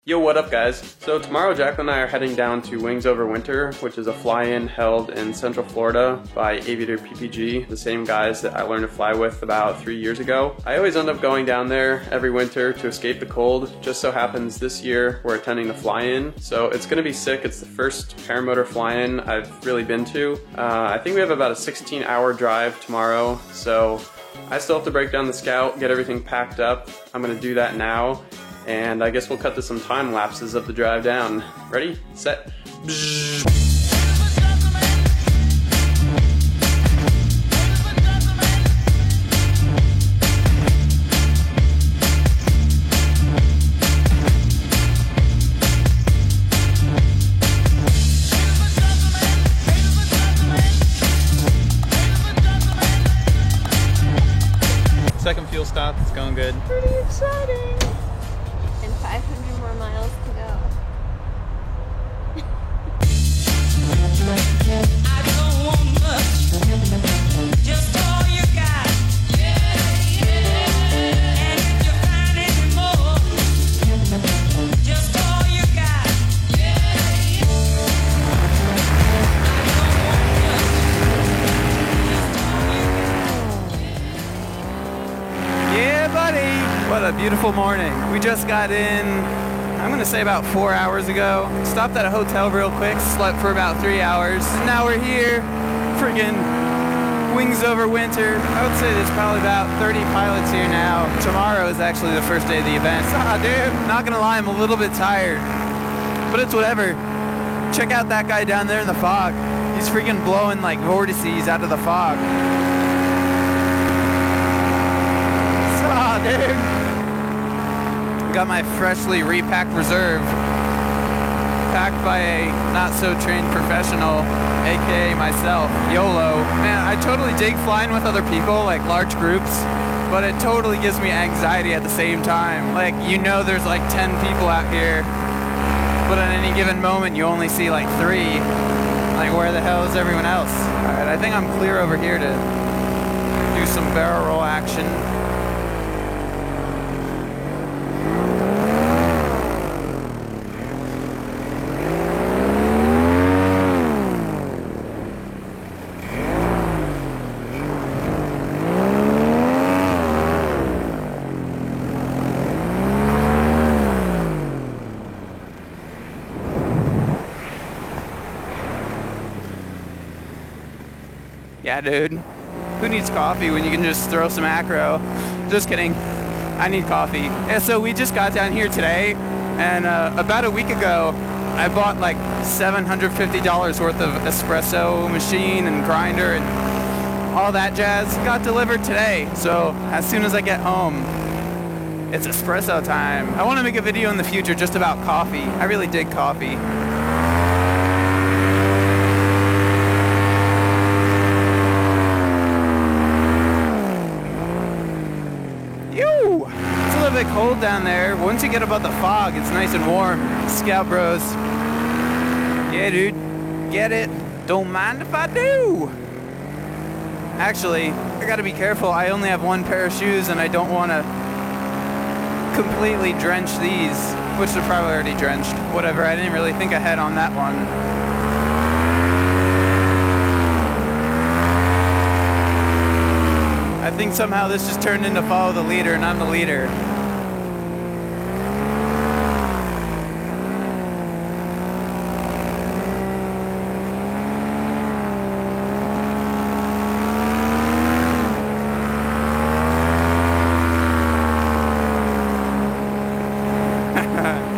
Yo, what up guys? So tomorrow Jacqueline and I are heading down to Wings Over Winter, which is a fly-in held in Central Florida by Aviator PPG, the same guys that I learned to fly with about 3 years ago. I always end up going down there every winter to escape the cold. Just so happens this year we're attending the fly-in, so it's gonna be sick. It's the first paramotor fly-in I've really been to. I think we have about a 16-hour drive tomorrow, so I still have to break down the Scout, get everything packed up. I'm gonna do that now. And I guess we'll cut to some time lapses of the drive down. Ready, set, bzzz. Second fuel stop, it's going good. Pretty exciting. And 500 more miles to go. I don't want much, just all you got. And if you find any more, just all you got. Yeah, buddy! What a beautiful morning. We just got in, I'm gonna say about 4 hours ago. Stopped at a hotel real quick, slept for about 3 hours. And now we're here, friggin' Wings Over Winter. I would say there's probably about 30 pilots here now. Tomorrow is actually the first day of the event. Dude, not gonna lie, I'm a little bit tired. But it's whatever. Check out that guy down there in the fog. He's freaking blowing like vortices out of the fog. Dude. Got my freshly repacked reserve, packed by a not-so-trained professional, aka myself, YOLO. Man, I totally dig flying with other people, like large groups, but it totally gives me anxiety at the same time. Like, you know there's like 10 people out here, but at any given moment you only see like 3. Like, where the hell is everyone else? Alright, I think I'm clear over here to do some barrel roll action. Yeah, dude. Who needs coffee when you can just throw some acro? Just kidding. I need coffee. Yeah, so we just got down here today, and about a week ago, I bought like $750 worth of espresso machine and grinder and all that jazz. Got delivered today, so as soon as I get home, it's espresso time. I want to make a video in the future just about coffee. I really dig coffee. Cold down there. Once you get above the fog, it's nice and warm. Scout bros. Yeah, dude. Get it? Don't mind if I do. Actually, I gotta be careful. I only have one pair of shoes and I don't want to completely drench these, which are probably already drenched. Whatever, I didn't really think ahead on that one. I think somehow this just turned into follow the leader and I'm the leader.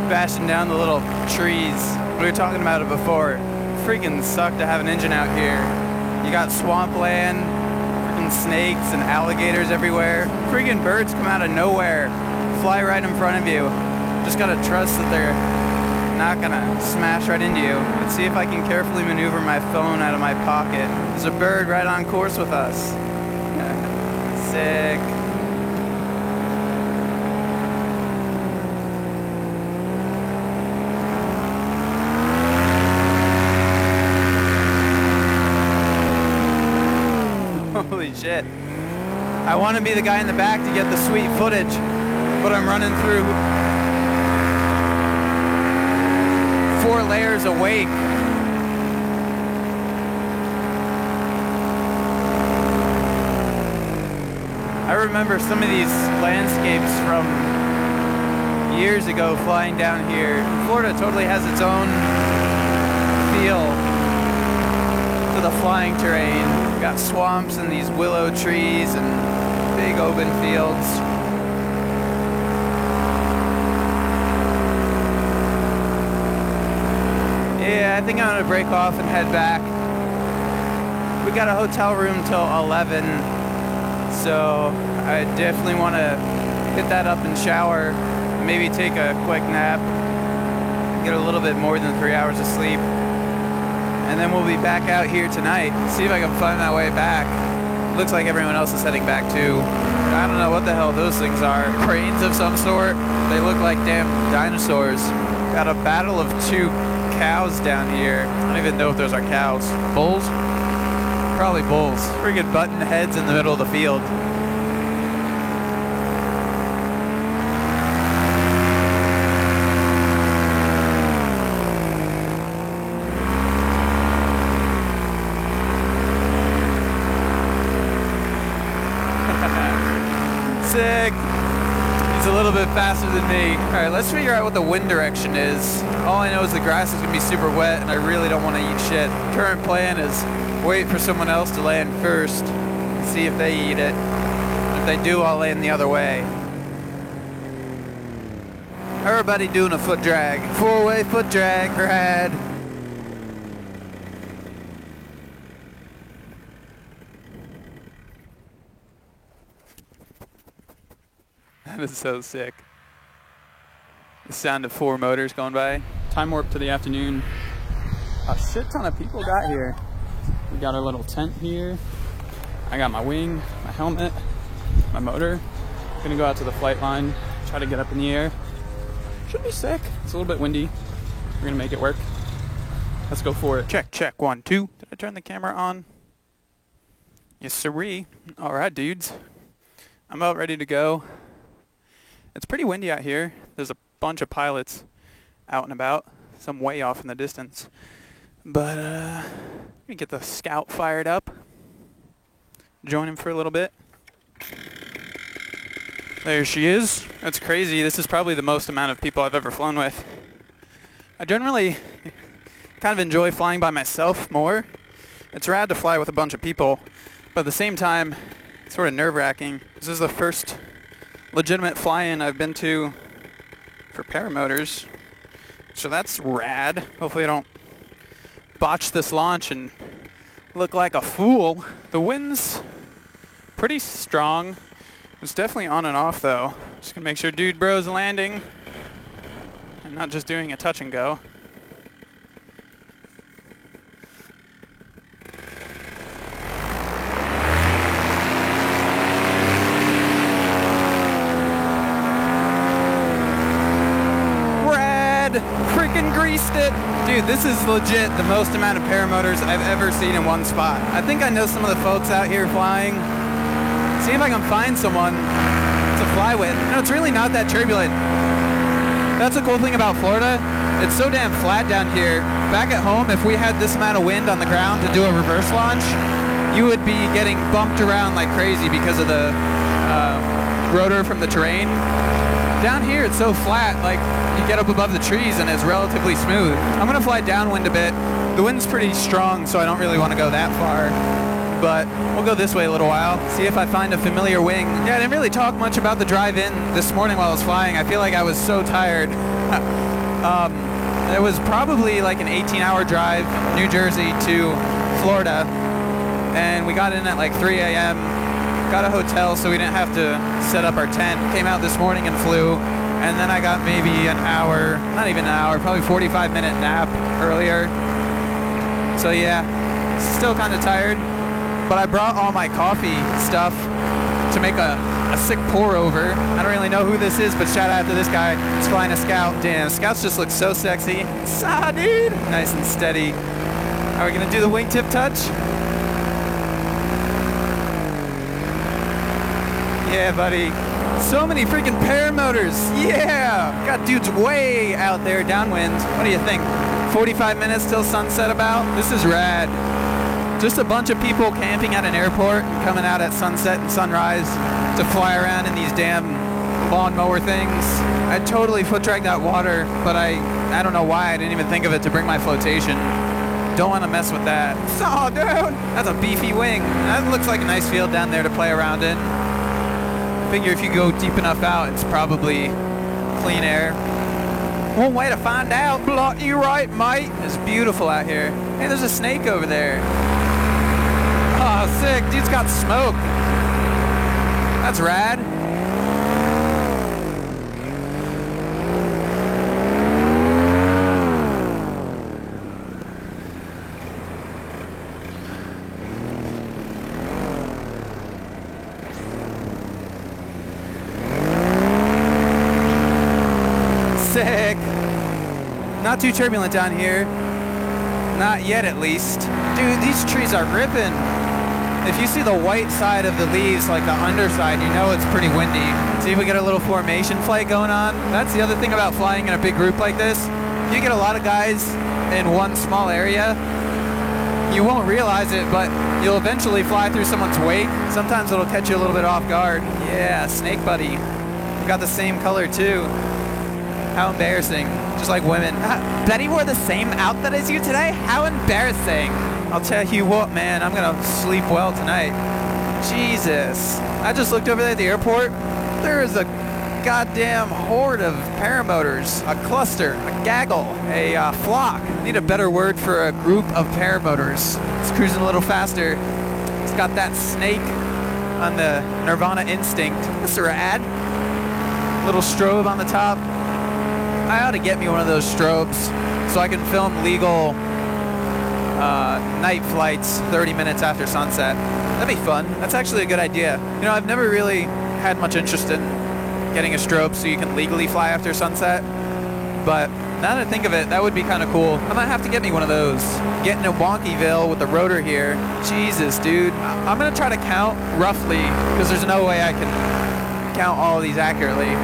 Bashing down the little trees. We were talking about it before. Freaking suck to have an engine out here. You got swampland, freaking snakes and alligators everywhere. Freaking birds come out of nowhere, fly right in front of you. Just gotta trust that they're not gonna smash right into you. Let's see if I can carefully maneuver my phone out of my pocket. There's a bird right on course with us. Sick. Holy shit. I want to be the guy in the back to get the sweet footage, but I'm running through layers awake. I remember some of these landscapes from years ago flying down here. Florida totally has its own feel to the flying terrain. We've got swamps and these willow trees and big open fields. Yeah, I think I'm gonna break off and head back. We got a hotel room till 11, so I definitely want to hit that up and shower, maybe take a quick nap, get a little bit more than 3 hours of sleep, and then we'll be back out here tonight. See if I can find my way back. Looks like everyone else is heading back too. I don't know what the hell those things are. Cranes of some sort. They look like damn dinosaurs. Got a battle of two cows down here. I don't even know if those are cows. Bulls? Probably bulls. Friggin' button heads in the middle of the field. Sick. He's a little bit faster than me. All right, let's figure out what the wind direction is. All I know is the grass is gonna be super wet and I really don't want to eat shit. Current plan is wait for someone else to land first and see if they eat it. If they do, I'll land the other way. Everybody doing a foot drag. 4-way foot drag, rad. That is so sick. The sound of 4 motors going by. Time warp to the afternoon. A shit ton of people got here. We got our little tent here. I got my wing, my helmet, my motor. Gonna go out to the flight line, try to get up in the air. Should be sick. It's a little bit windy. We're gonna make it work. Let's go for it. Check, check, 1, 2. Did I turn the camera on? Yes, sirree. All right, dudes. I'm about ready to go. It's pretty windy out here. There's a bunch of pilots out and about, some way off in the distance. But let me get the Scout fired up. Join him for a little bit. There she is. That's crazy. This is probably the most amount of people I've ever flown with. I generally kind of enjoy flying by myself more. It's rad to fly with a bunch of people, but at the same time, it's sort of nerve-wracking. This is the first legitimate fly-in I've been to for paramotors, so that's rad. Hopefully I don't botch this launch and look like a fool. The wind's pretty strong. It's definitely on and off though. Just gonna make sure Dude Bro's landing and not just doing a touch and go. Freaking greased it. Dude, this is legit the most amount of paramotors I've ever seen in one spot. I think I know some of the folks out here flying. See if I can find someone to fly with. No, it's really not that turbulent. That's the cool thing about Florida. It's so damn flat down here. Back at home, if we had this amount of wind on the ground to do a reverse launch, you would be getting bumped around like crazy because of the rotor from the terrain. Down here, it's so flat, like you get up above the trees and it's relatively smooth. I'm gonna fly downwind a bit. The wind's pretty strong, so I don't really want to go that far. But we'll go this way a little while, see if I find a familiar wing. Yeah, I didn't really talk much about the drive-in this morning while I was flying. I feel like I was so tired. It was probably like an 18-hour drive, New Jersey to Florida. And we got in at like 3 a.m. Got a hotel so we didn't have to set up our tent. Came out this morning and flew. And then I got maybe an hour, not even an hour, probably 45-minute nap earlier. So yeah, still kind of tired. But I brought all my coffee stuff to make a sick pour over. I don't really know who this is, but shout out to this guy. He's flying a Scout. Damn, Scouts just look so sexy. Saw, dude. Nice and steady. Are we gonna do the wingtip touch? Yeah, buddy. So many freaking paramotors. Yeah! Got dudes way out there downwind. What do you think? 45 minutes till sunset about. This is rad. Just a bunch of people camping at an airport and coming out at sunset and sunrise to fly around in these damn lawnmower things. I totally foot dragged that water, but I don't know why I didn't even think of it to bring my flotation. Don't want to mess with that. Oh, dude, that's a beefy wing. That looks like a nice field down there to play around in. I figure if you go deep enough out, it's probably clean air. One way to find out. Bloody right, mate. It's beautiful out here. Hey, there's a snake over there. Oh, sick. Dude's got smoke. That's rad. Sick. Not too turbulent down here. Not yet, at least. Dude, these trees are ripping. If you see the white side of the leaves, like the underside, you know it's pretty windy. See if we get a little formation flight going on. That's the other thing about flying in a big group like this. You get a lot of guys in one small area, you won't realize it, but you'll eventually fly through someone's wake. Sometimes it'll catch you a little bit off guard. Yeah, snake buddy. We got the same color too. How embarrassing. Just like women. Betty wore the same outfit as you today? How embarrassing. I'll tell you what, man, I'm gonna sleep well tonight. Jesus. I just looked over there at the airport. There is a goddamn horde of paramotors. A cluster, a gaggle, a flock. Need a better word for a group of paramotors. It's cruising a little faster. It's got that snake on the Nirvana Instinct. That's rad. Little strobe on the top. I ought to get me one of those strobes so I can film legal night flights 30 minutes after sunset. That'd be fun. That's actually a good idea. You know, I've never really had much interest in getting a strobe so you can legally fly after sunset. But now that I think of it, that would be kind of cool. I might have to get me one of those. Getting a Wonkyville with the rotor here. Jesus, dude. I'm going to try to count roughly because there's no way I can count all of these accurately.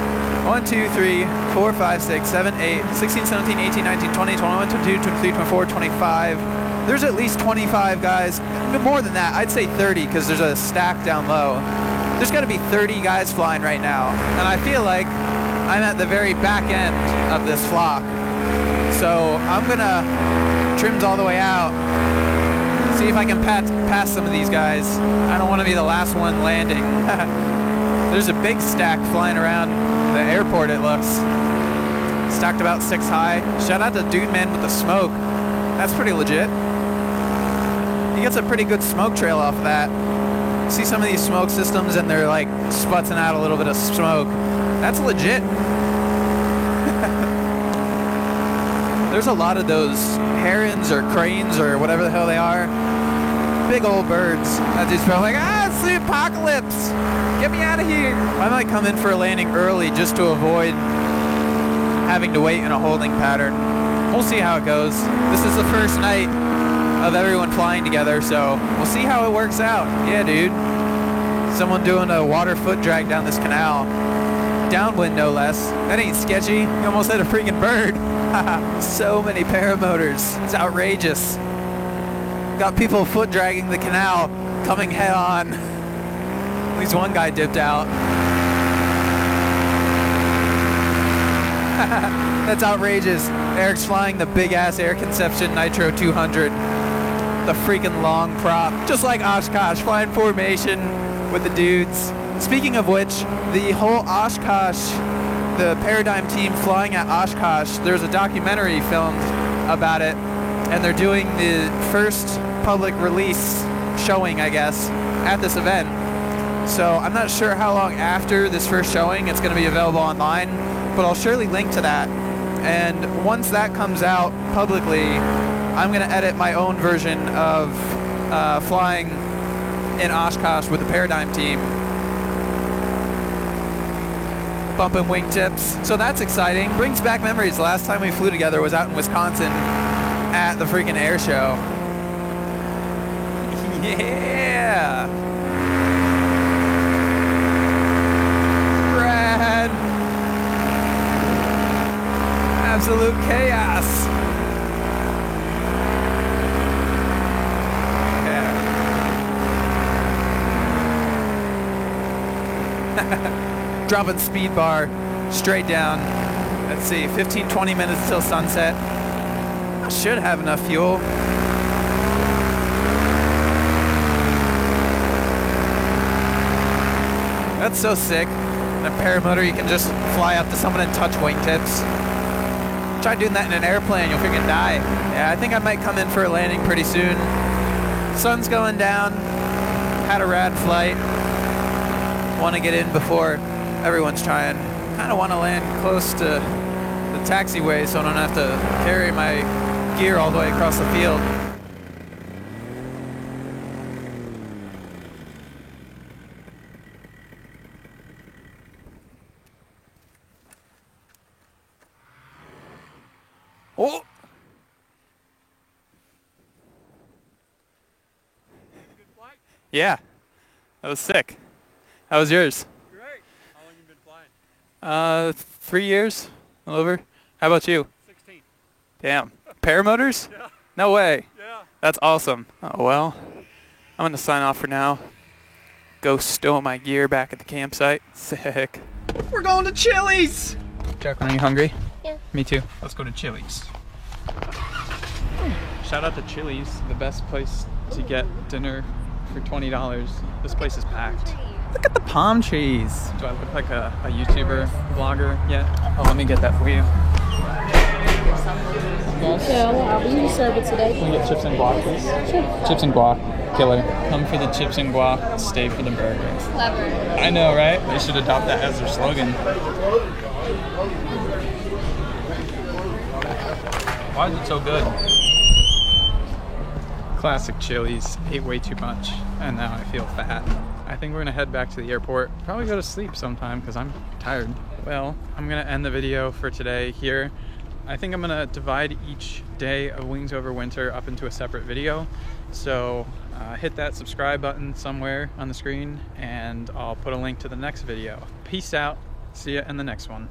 1, 2, 3, 4, 5, 6, 7, 8, 16, 17, 18, 19, 20, 21, 22, 23, 24, 25. There's at least 25 guys. More than that, I'd say 30 because there's a stack down low. There's got to be 30 guys flying right now. And I feel like I'm at the very back end of this flock. So I'm going to trim all the way out. See if I can pass some of these guys. I don't want to be the last one landing. There's a big stack flying around the airport, it looks. Stacked about 6 high. Shout out to Dude Man with the smoke. That's pretty legit. He gets a pretty good smoke trail off of that. See some of these smoke systems and they're like sputzing out a little bit of smoke. That's legit. There's a lot of those herons or cranes or whatever the hell they are. Big old birds. That dude's probably like, it's the apocalypse. Get me out of here. I might come in for a landing early just to avoid having to wait in a holding pattern. We'll see how it goes. This is the first night of everyone flying together, so we'll see how it works out. Yeah, dude. Someone doing a water foot drag down this canal. Downwind, no less. That ain't sketchy. You almost hit a freaking bird. So many paramotors. It's outrageous. Got people foot dragging the canal, coming head on. At least one guy dipped out. That's outrageous. Eric's flying the big-ass Air Conception Nitro 200. The freaking long prop. Just like Oshkosh, flying formation with the dudes. Speaking of which, the whole Oshkosh, the Paradigm team flying at Oshkosh, there's a documentary filmed about it, and they're doing the first public release showing, I guess, at this event. So I'm not sure how long after this first showing it's going to be available online, but I'll surely link to that. And once that comes out publicly, I'm going to edit my own version of flying in Oshkosh with the Paradigm team. Bumping wingtips. So that's exciting. Brings back memories. The last time we flew together was out in Wisconsin at the freaking air show. Yeah! Rad! Absolute chaos! Dropping speed bar straight down. Let's see, 15-20 minutes till sunset. I should have enough fuel. That's so sick. In a paramotor, you can just fly up to someone and touch wingtips. Try doing that in an airplane, you'll freaking die. Yeah, I think I might come in for a landing pretty soon. Sun's going down. Had a rad flight. Want to get in before everyone's trying. Kind of want to land close to the taxiway so I don't have to carry my gear all the way across the field. Oh! Yeah, that was sick. How was yours? Great. How long have you been flying? 3 years, over. How about you? 16. Damn. Paramotors? Yeah. No way. Yeah. That's awesome. Oh, well, I'm going to sign off for now. Go stow my gear back at the campsite. Sick. We're going to Chili's! Jacqueline, are you hungry? Yeah. Me too. Let's go to Chili's. Shout out to Chili's, the best place to get dinner for $20. This place is packed. Look at the palm trees. Do I look like a YouTuber vlogger yet? Oh, let me get that for you. Yeah, what will you serve it today? Can we get chips and guac, please? Sure. Chips and guac. Killer. Come for the chips and guac, stay for the burger. Clever. I know, right? They should adopt that as their slogan. Why is it so good? Classic Chili's. Ate way too much, and now I feel fat. I think we're gonna head back to the airport. Probably go to sleep sometime because I'm tired. Well, I'm gonna end the video for today here. I think I'm gonna divide each day of Wings Over Winter up into a separate video. So hit that subscribe button somewhere on the screen and I'll put a link to the next video. Peace out. See ya in the next one.